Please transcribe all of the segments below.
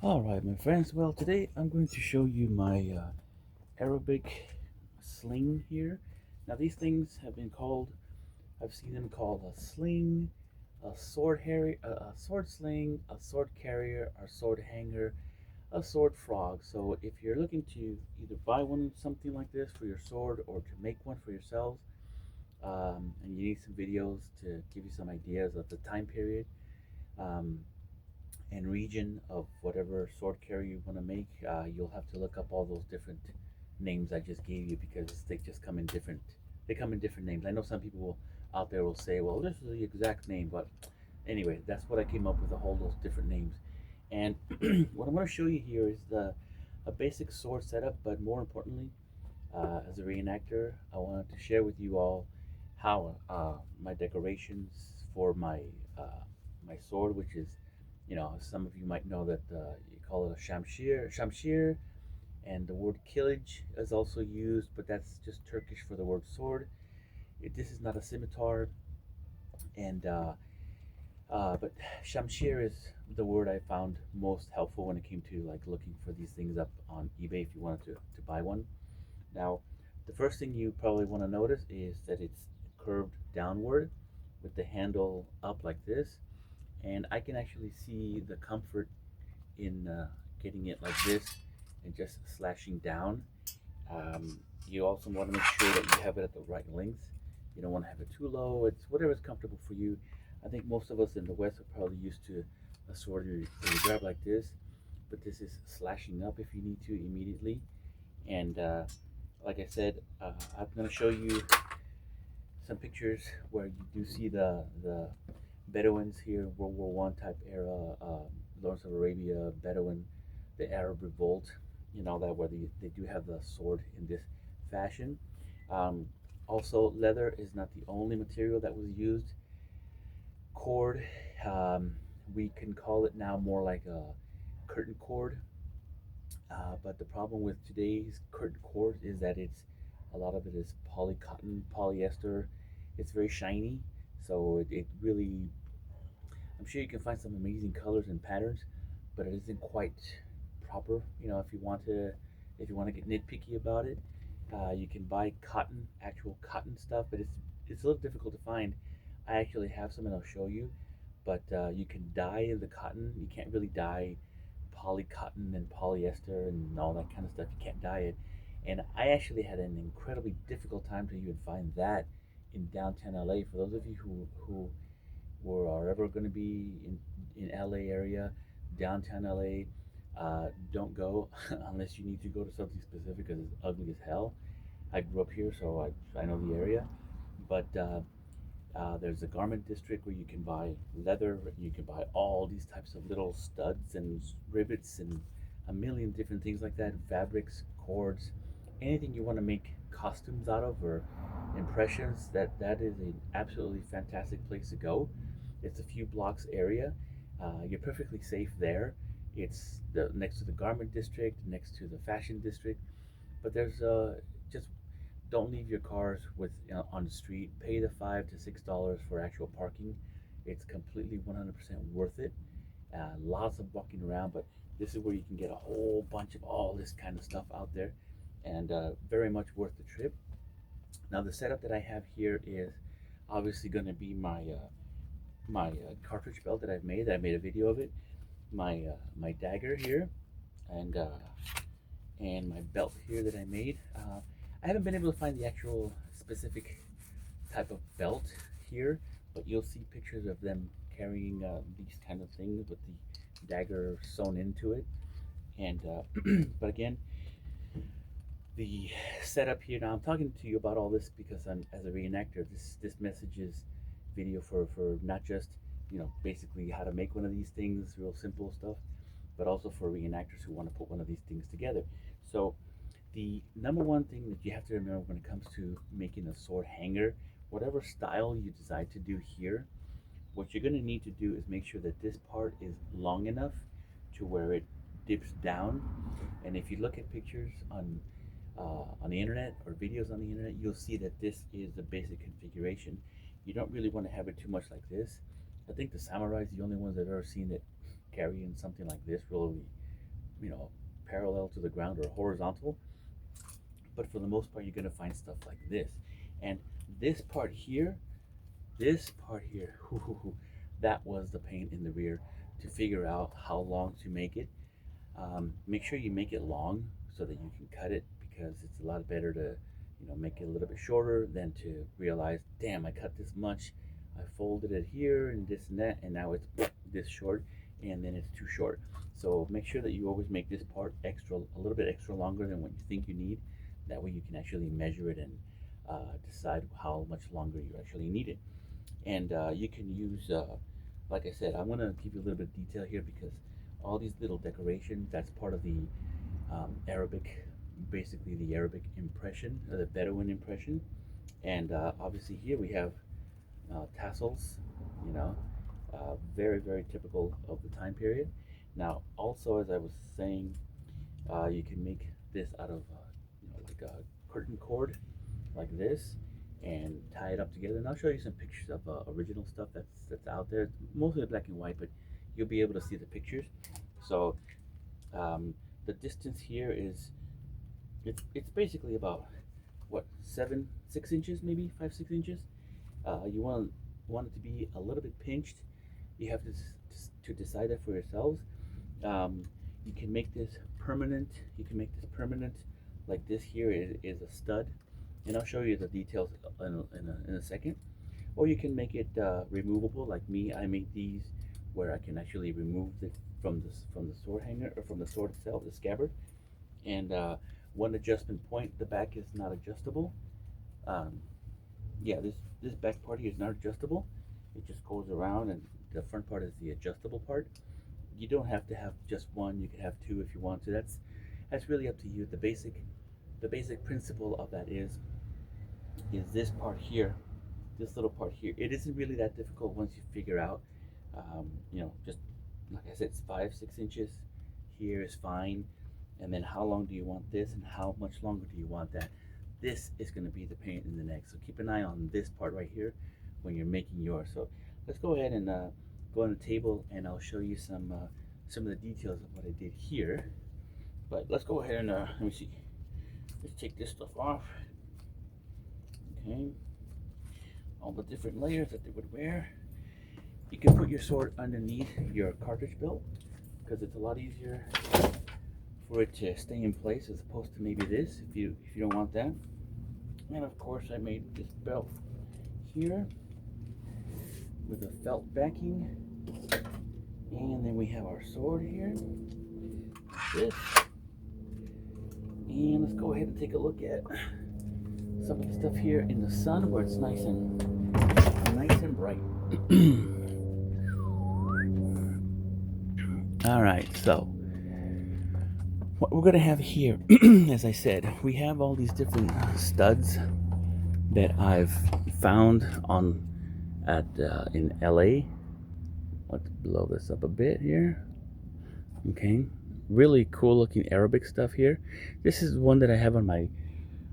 Alright, my friends, well, today I'm going to show you my Arabic sling here. Now, these things have been called, I've seen them called a sling, a sword sling, a sword carrier, a sword hanger, a sword frog. So, if you're looking to either buy one, something like this for your sword, or to make one for yourselves, and you need some videos to give you some ideas of the time period, um, and region of whatever sword carrier you want to make, you'll have to look up all those different names I just gave you because they just come in different. They come in different names. I know some people out there will say, "Well, this is the exact name," but anyway, that's what I came up with. A whole those different names, and what I'm going to show you here is the a basic sword setup. But more importantly, as a reenactor, I wanted to share with you all how my decorations for my sword, which is, some of you might know that you call it a shamshir, and the word kilij is also used, but that's just Turkish for the word sword. This is not a scimitar, and but shamshir is the word I found most helpful when it came to like looking for these things up on eBay if you wanted to buy one. Now, the first thing you probably want to notice is that it's curved downward with the handle up like this. And I can actually see the comfort in getting it like this and just slashing down. You also want to make sure that you have it at the right length. You don't want to have it too low. It's whatever's comfortable for you. I think most of us in the West are probably used to a sword you grab like this, but this is slashing up if you need to immediately. And like I said, I'm going to show you some pictures where you do see the Bedouins here, World War One type era, Lawrence of Arabia, Bedouin, the Arab Revolt, that where they do have the sword in this fashion. Um, Also, leather is not the only material that was used. Cord, um, we can call it now more like a curtain cord. But the problem with today's curtain cord is that a lot of it is poly cotton, polyester. It's very shiny, so it really. I'm sure you can find some amazing colors and patterns, but it isn't quite proper. If you want to get nitpicky about it, you can buy cotton, actual cotton stuff, but it's a little difficult to find. I actually have some, and I'll show you. But you can dye the cotton. You can't really dye poly cotton and polyester and all that kind of stuff. You can't dye it. And I actually had an incredibly difficult time to even find that in downtown LA. For those of you who are ever going to be in LA area, downtown LA, don't go unless you need to go to something specific because it's ugly as hell. I grew up here, so I know the area. But there's a garment district where you can buy leather. You can buy all these types of little studs and rivets and a million different things like that. Fabrics, cords, anything you want to make costumes out of or impressions. That is an absolutely fantastic place to go. It's a few blocks area. You're perfectly safe there. It's next to the garment district, next to the fashion district. But there's just don't leave your cars on the street. Pay the $5 to $6 for actual parking. It's completely 100% worth it. Lots of walking around, but this is where you can get a whole bunch of all this kind of stuff out there, and very much worth the trip. Now the setup that I have here is obviously going to be my cartridge belt that I've made. I made a video of it. My dagger here, and my belt here that I made. I haven't been able to find the actual specific type of belt here, but you'll see pictures of them carrying these kind of things with the dagger sewn into it. And but again, the setup here. Now I'm talking to you about all this because I'm as a reenactor. This message is video for not just basically how to make one of these things, real simple stuff, but also for reenactors who want to put one of these things together. So the number one thing that you have to remember when it comes to making a sword hanger, whatever style you decide to do here, what you're going to need to do is make sure that this part is long enough to where it dips down. And if you look at pictures on the internet or videos on the internet, you'll see that this is the basic configuration. You don't really want to have it too much like this. I think the samurais, the only ones I've ever seen that carrying something like this, really you know, parallel to the ground or horizontal. But for the most part, you're gonna find stuff like this. And this part here, this part here, that was the pain in the rear to figure out how long to make it. Make sure you make it long so that you can cut it, because it's a lot better to, make it a little bit shorter than to realize, damn, I cut this much. I folded it here and this and that, and now it's this short, and then it's too short. So make sure that you always make this part a little bit extra longer than what you think you need. That way you can actually measure it and decide how much longer you actually need it. And you can use, like I said, I'm gonna give you a little bit of detail here because all these little decorations, that's part of the Arabic, basically the Arabic impression, or the Bedouin impression. And obviously here we have tassels, you know, very, very typical of the time period. Now, also, as I was saying, you can make this out of, like a curtain cord, like this, and tie it up together. And I'll show you some pictures of original stuff that's out there. It's mostly black and white, but you'll be able to see the pictures. So um, the distance here is it's basically about what 6 inches, maybe 5 6 inches. You want it to be a little bit pinched. You have to decide that for yourselves. Um, you can make this permanent. You can make this permanent. Like this here is a stud, and I'll show you the details in a second. Or you can make it removable, like me. I make these where I can actually remove it from the sword hanger, or from the sword itself, the scabbard. And one adjustment point: the back is not adjustable. Um, yeah, this back part here is not adjustable. It just goes around, and the front part is the adjustable part. You don't have to have just one. You can have two if you want to. That's really up to you. The basic principle of that is this part here, this little part here. It isn't really that difficult once you figure out. Just like I said, it's 5 6 inches. Here is fine. And then how long do you want this, and how much longer do you want that? This is going to be the pain in the neck. So keep an eye on this part right here when you're making yours. So let's go ahead and go on the table, and I'll show you some of the details of what I did here. But let's go ahead and let me see. Let's take this stuff off. Okay, all the different layers that they would wear. You can put your sword underneath your cartridge belt, because it's a lot easier for it to stay in place as opposed to maybe this, if you don't want that. And of course I made this belt here with a felt backing, and then we have our sword here, like this. And let's go ahead and take a look at some of the stuff here in the sun, where it's nice and bright. All right, so what we're gonna have here, as I said, we have all these different studs that I've found in LA. Let's blow this up a bit here. Okay, really cool looking Arabic stuff here. This is one that I have on my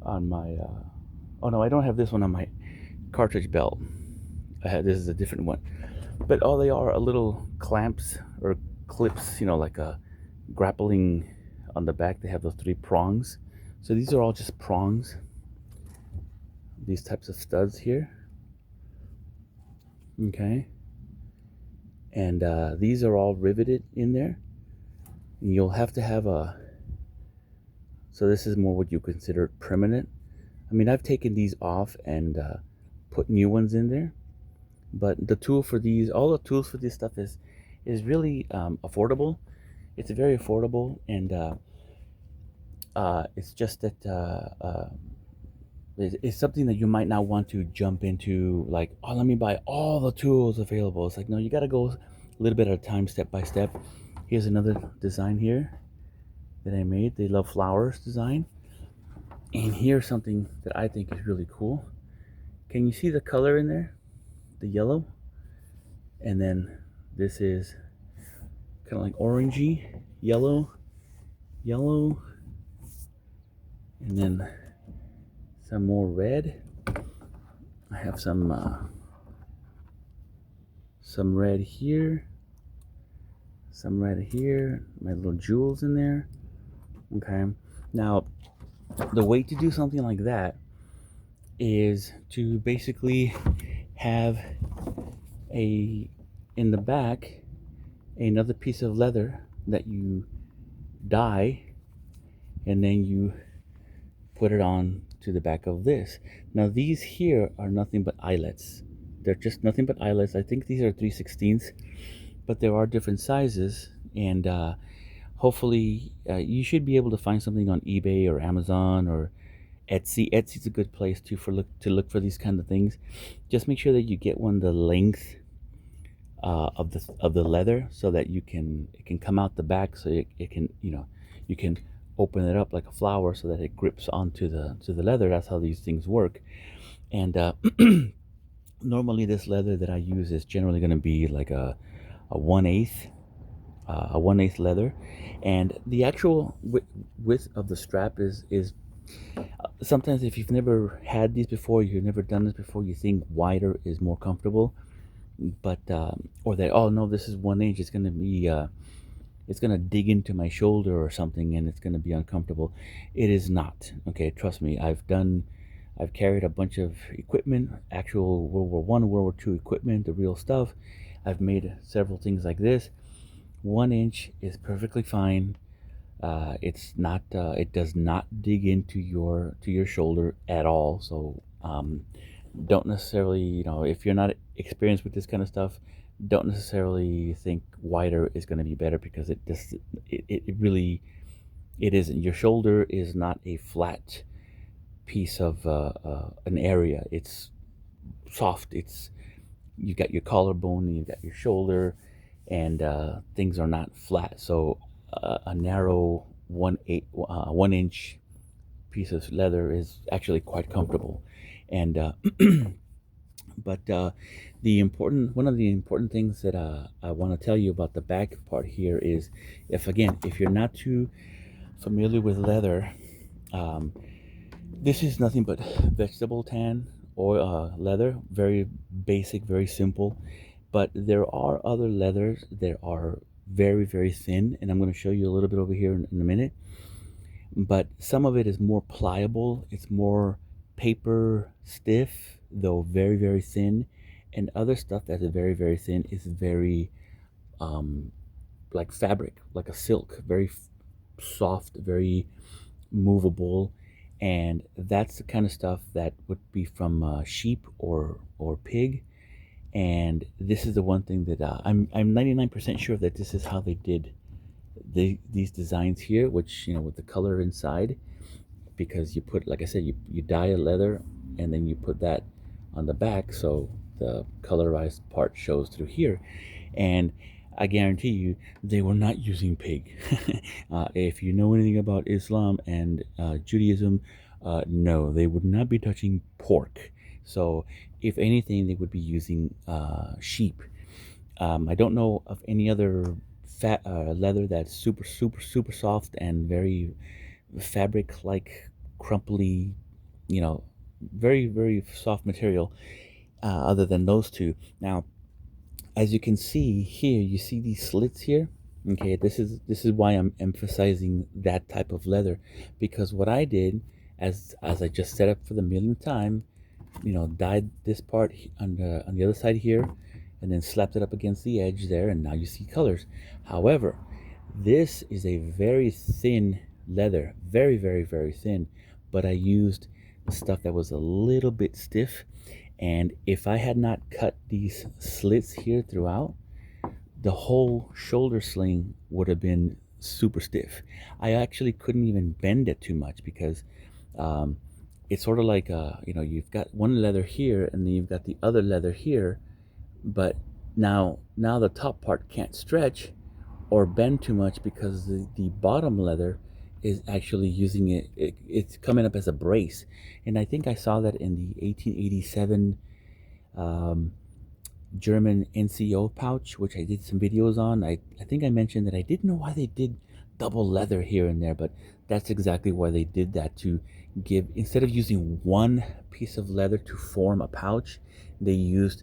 oh no, I don't have this one on my cartridge belt. This is a different one, but all they are little clamps or clips, like a grappling on the back. They have those 3 prongs. So these are all just prongs, these types of studs here. Okay, and these are all riveted in there, and you'll have to have so this is more what you consider permanent. I mean, I've taken these off and put new ones in there, but all the tools for this stuff is really affordable. It's very affordable, and it's just that it's something that you might not want to jump into, like, oh, let me buy all the tools available. It's like, no, you got to go a little bit at a time, step by step. Here's another design here that I made. They love flowers design. And here's something that I think is really cool. Can you see the color in there? The yellow? And then this is kind of like orangey, yellow, and then some more red. I have some red here, some right here, my little jewels in there. Okay, now the way to do something like that is to basically have a in the back another piece of leather that you dye, and then you put it on to the back of this. Now these here are nothing but eyelets. They're just nothing but eyelets. I think these are 3/16, but there are different sizes, and hopefully you should be able to find something on eBay or Amazon or Etsy. Etsy's a good place too for look for these kind of things. Just make sure that you get one the length of the leather, so that it can come out the back, so it can, you can open it up like a flower so that it grips onto the leather. That's how these things work. And normally this leather that I use is generally going to be like a 1/8 a 1/8 leather, and the actual width of the strap is sometimes, if you've never had these before, you've never done this before, you think wider is more comfortable, but or that, oh no, this is 1 inch, it's going to be it's going to dig into my shoulder or something and it's going to be uncomfortable. It is not. Okay, trust me. I've carried a bunch of equipment, actual World War I, World War II equipment, the real stuff. I've made several things like this. 1 inch is perfectly fine. It's not. It does not dig into your shoulder at all. So don't necessarily, if you're not experienced with this kind of stuff, don't necessarily think wider is going to be better, because it really, it isn't. Your shoulder is not a flat piece of an area. It's soft. It's, you got your collarbone and you got your shoulder, and things are not flat. So a narrow 1 inch piece of leather is actually quite comfortable. And but the important one of the important things that I want to tell you about the back part here is, if you're not too familiar with leather, um, this is nothing but vegetable tan or leather. Very basic, very simple. But there are other leathers that are very, very thin, and I'm going to show you a little bit over here in a minute. But some of it is more pliable. It's more paper stiff, though very, very thin. And other stuff that is very, very thin is very um, like fabric, like a silk, very soft, very movable. And that's the kind of stuff that would be from sheep or pig. And this is the one thing that I'm 99% sure that this is how they did these designs here, which, with the color inside, because you put, like I said, you dye a leather and then you put that on the back, so the colorized part shows through here. And I guarantee you they were not using pig. If you know anything about Islam and Judaism, no, they would not be touching pork. So if anything, they would be using sheep. I don't know of any other fat leather that's super, super, super soft and very fabric like, crumply, you know, very, very soft material, other than those two. Now, as you can see here, you see these slits here. Okay, this is why I'm emphasizing that type of leather, because what I did, as I just set up for the millionth time, dyed this part on the other side here, and then slapped it up against the edge there, and now you see colors. However, this is a very thin leather, very, very, very thin, but I used stuff that was a little bit stiff, and if I had not cut these slits here throughout, the whole shoulder sling would have been super stiff. I actually couldn't even bend it too much, because um, it's sort of like you've got one leather here and then you've got the other leather here, but now the top part can't stretch or bend too much, because the bottom leather is actually using it's coming up as a brace. And I think I saw that in the 1887 um, German NCO pouch, which I did some videos on. I think I mentioned that I didn't know why they did double leather here and there, but that's exactly why they did that, to give, instead of using one piece of leather to form a pouch, they used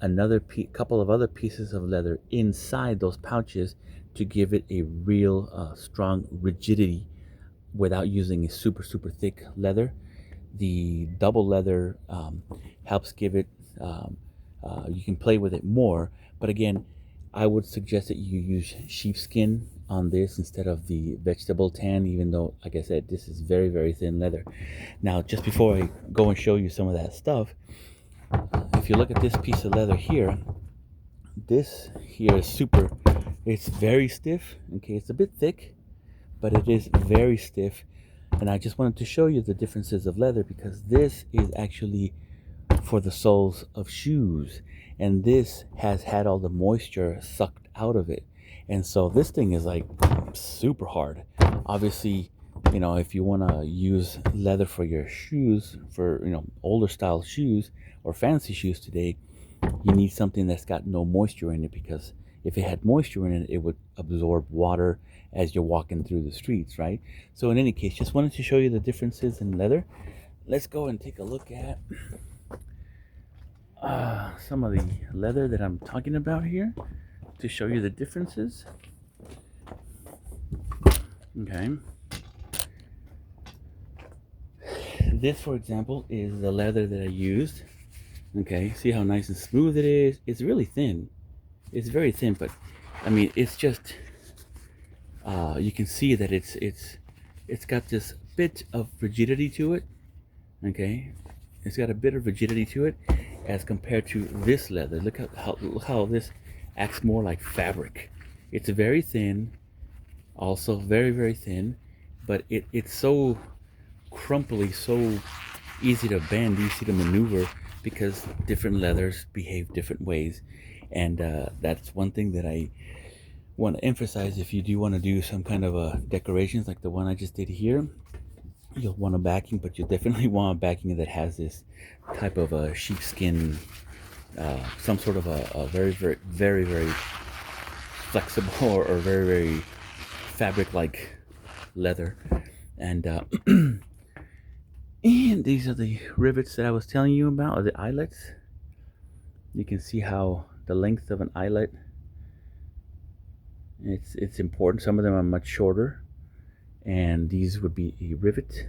another couple of other pieces of leather inside those pouches to give it a real strong rigidity without using a super thick leather. The double leather helps give it, um, you can play with it more. But again, I would suggest that you use sheepskin on this instead of the vegetable tan, even though, like I said, this is very thin leather. Now, just before I go and show you some of that stuff, if you look at this piece of leather here, this here is it's very stiff. Okay, it's a bit thick, but it is very stiff. And I just wanted to show you the differences of leather because this is actually for the soles of shoes, and this has had all the moisture sucked out of it. And so this thing is like super hard. Obviously, if you want to use leather for your shoes, for older style shoes or fancy shoes today, you need something that's got no moisture in it, because if it had moisture in it, it would absorb water as you're walking through the streets, right? So in any case, just wanted to show you the differences in leather. Let's go and take a look at some of the leather that I'm talking about here to show you the differences. Okay. This, for example, is the leather that I used. Okay, see how nice and smooth it is? It's really thin. It's very thin, but I mean, it's just you can see that it's got this bit of rigidity to it. Okay, it's got a bit of rigidity to it as compared to this leather. Look how this acts more like fabric. It's very thin, also very thin, but it's so crumply, so easy to bend, easy to maneuver, because different leathers behave different ways. And that's one thing that I want to emphasize. If you do want to do some kind of decorations like the one I just did here, you'll want a backing, but you definitely want a backing that has this type of a sheepskin, some sort of a very flexible or very fabric like leather. And and these are the rivets that I was telling you about, or the eyelets. You can see how the length of an eyelet, it's important. Some of them are much shorter, and these would be a rivet.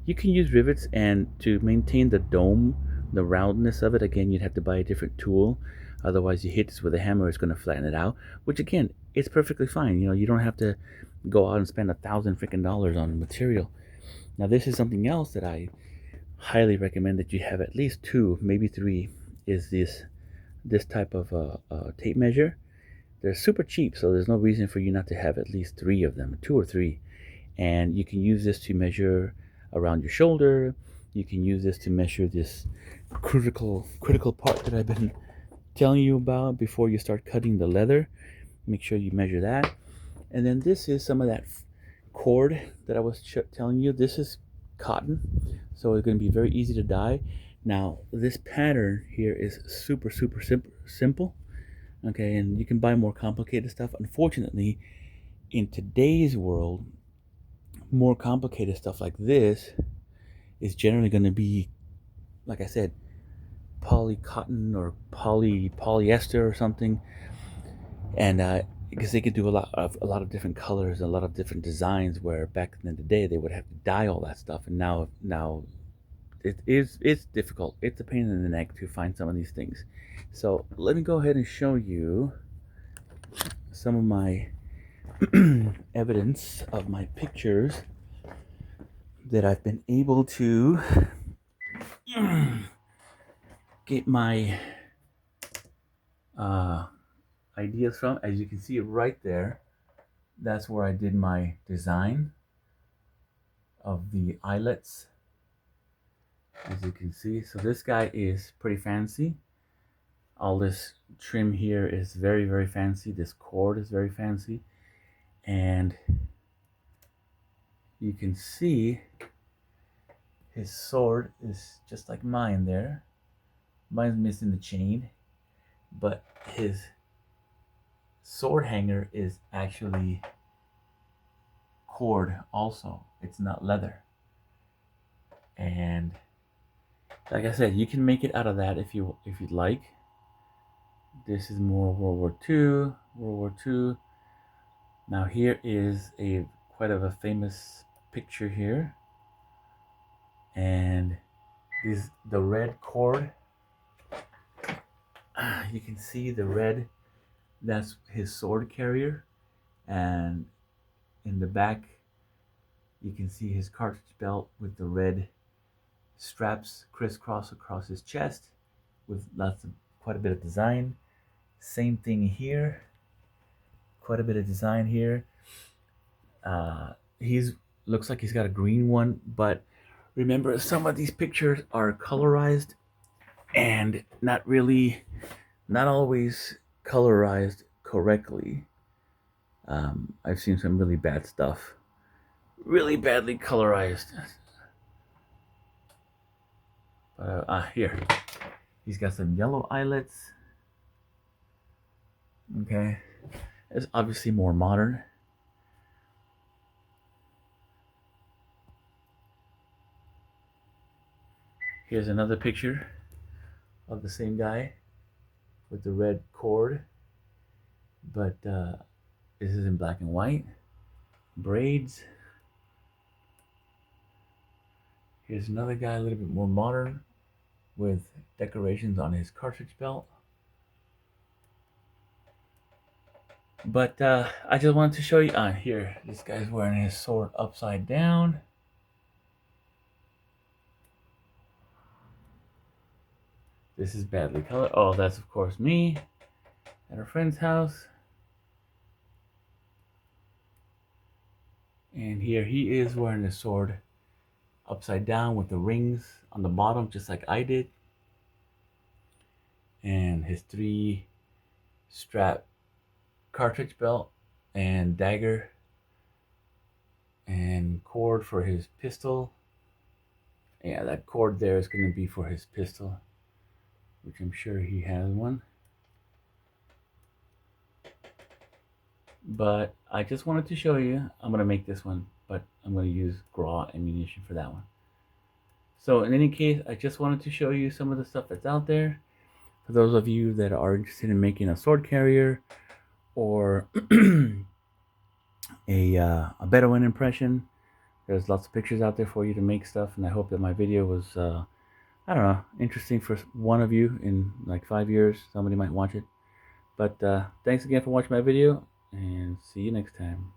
You can use rivets, and to maintain the dome, the roundness of it, again, you'd have to buy a different tool. Otherwise, you hit this with a hammer, it's going to flatten it out, which again, it's perfectly fine. You don't have to go out and spend $1,000 on material. Now, this is something else that I highly recommend that you have at least two, maybe three, is this type of tape measure. They're super cheap, so there's no reason for you not to have at least three of them, two or three. And you can use this to measure around your shoulder. You can use this to measure this critical part that I've been telling you about before you start cutting the leather. Make sure you measure that. And then this is some of that cord that I was telling you. This is cotton, so it's going to be very easy to dye. Now this pattern here is super simple. Okay, and you can buy more complicated stuff. Unfortunately, in today's world, more complicated stuff like this is generally going to be, like I said, poly cotton or polyester or something. And because they could do a lot of different colors, a lot of different designs, where back in the day they would have to dye all that stuff. And now it's difficult. It's a pain in the neck to find some of these things. So let me go ahead and show you some of my evidence of my pictures that I've been able to get my ideas from. As you can see right there, that's where I did my design of the eyelets, as you can see. So this guy is pretty fancy. All this trim here is very fancy. This cord is very fancy, and you can see his sword is just like mine there. Mine's missing the chain, but his sword hanger is actually cord also. It's not leather. And like I said, you can make it out of that if you'd like. This is more World War II. Now here is a quite of a famous picture here, and this the red cord. You can see the red. That's his sword carrier, and in the back you can see his cartridge belt with the red straps crisscross across his chest with quite a bit of design. Same thing here, quite a bit of design here. He's looks like he's got a green one, but remember some of these pictures are colorized and not always colorized correctly. I've seen some really bad stuff, really badly colorized. Here, he's got some yellow eyelets. Okay, it's obviously more modern. Here's another picture of the same guy with the red cord, but this is in black and white. Braids. Here's another guy a little bit more modern with decorations on his cartridge belt. But I just wanted to show you here. This guy's wearing his sword upside down. This is badly colored. Oh, that's of course me at a friend's house. And here he is wearing his sword upside down with the rings on the bottom, just like I did. And his 3-strap cartridge belt and dagger and cord for his pistol. Yeah, that cord there is going to be for his pistol, which I'm sure he has one. But I just wanted to show you, I'm going to make this one, but I'm going to use Gras ammunition for that one. So in any case, I just wanted to show you some of the stuff that's out there. For those of you that are interested in making a sword carrier or a Bedouin impression, there's lots of pictures out there for you to make stuff. And I hope that my video was, I don't know, interesting for one of you in like 5 years. Somebody might watch it. But thanks again for watching my video, and see you next time.